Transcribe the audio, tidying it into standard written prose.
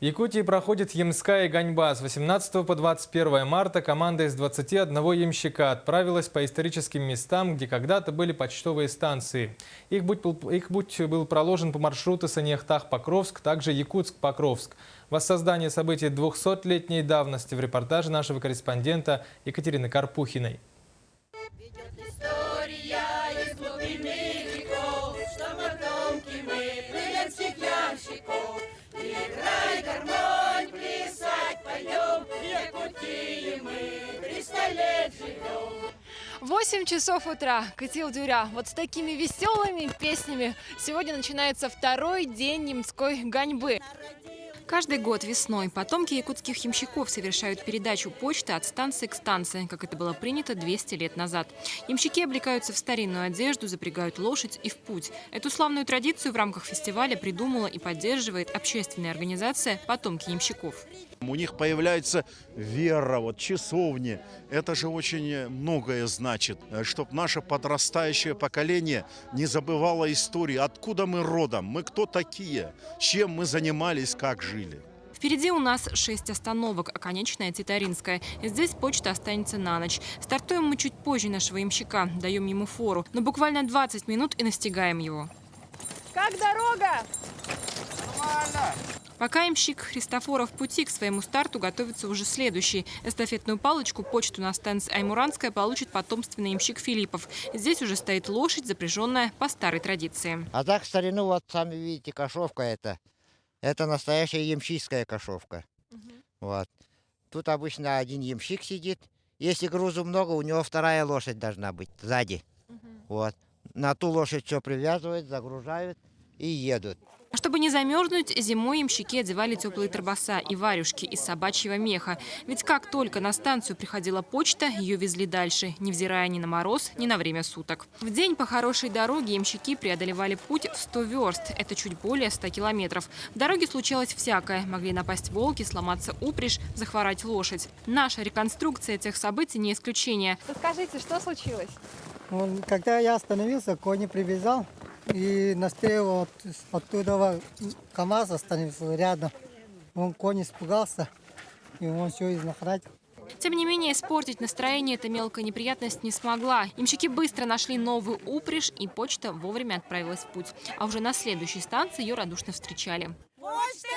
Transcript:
В Якутии проходит ямская гоньба. С 18 по 21 марта команда из 21 ямщика отправилась по историческим местам, где когда-то были почтовые станции. Их путь был проложен по маршруту Санехтах-Покровск, также Якутск-Покровск. Воссоздание событий 200-летней давности в репортаже нашего корреспондента Екатерины Карпухиной. Играй, гармонь, плясать, поем, Якутии мы 300 лет живем. 8 часов утра, Катил-Дюря. Вот с такими веселыми песнями сегодня начинается второй день ямской гоньбы. Каждый год весной потомки якутских ямщиков совершают передачу почты от станции к станции, как это было принято 200 лет назад. Ямщики облекаются в старинную одежду, запрягают лошадь и в путь. Эту славную традицию в рамках фестиваля придумала и поддерживает общественная организация «Потомки ямщиков». У них появляется вера, часовни. Это же очень многое значит, чтобы наше подрастающее поколение не забывало истории, откуда мы родом, мы кто такие, чем мы занимались, как жили. Впереди у нас 6 остановок, а конечная Титаринская. Здесь почта останется на ночь. Стартуем мы чуть позже нашего ямщика, даем ему фору. Но буквально 20 минут и настигаем его. Как дорога? Нормально. Пока ямщик Христофоров в пути к своему старту готовится уже следующий. Эстафетную палочку, почту на станции Аймуранская, получит потомственный ямщик Филиппов. Здесь уже стоит лошадь, запряженная по старой традиции. А так в старину, вот сами видите, кошовка это. Это настоящая ямщикская кошовка. Вот. Тут обычно один ямщик сидит. Если грузу много, у него вторая лошадь должна быть сзади. Вот. На ту лошадь все привязывают, загружают и едут. Чтобы не замерзнуть, зимой ямщики одевали теплые торбоса и варюшки из собачьего меха. Ведь как только на станцию приходила почта, ее везли дальше, невзирая ни на мороз, ни на время суток. В день по хорошей дороге ямщики преодолевали путь в 100 верст. Это чуть более 100 километров. В дороге случалось всякое. Могли напасть волки, сломаться упряжь, захворать лошадь. Наша реконструкция этих событий не исключение. Расскажите, что случилось? Когда я остановился, конь привязал. И настрел оттуда КамАЗ остановился рядом. Конь испугался, и он все изнахрать. Тем не менее, испортить настроение эта мелкая неприятность не смогла. Ямщики быстро нашли новую упряжь, и почта вовремя отправилась в путь. А уже на следующей станции ее радушно встречали. Почта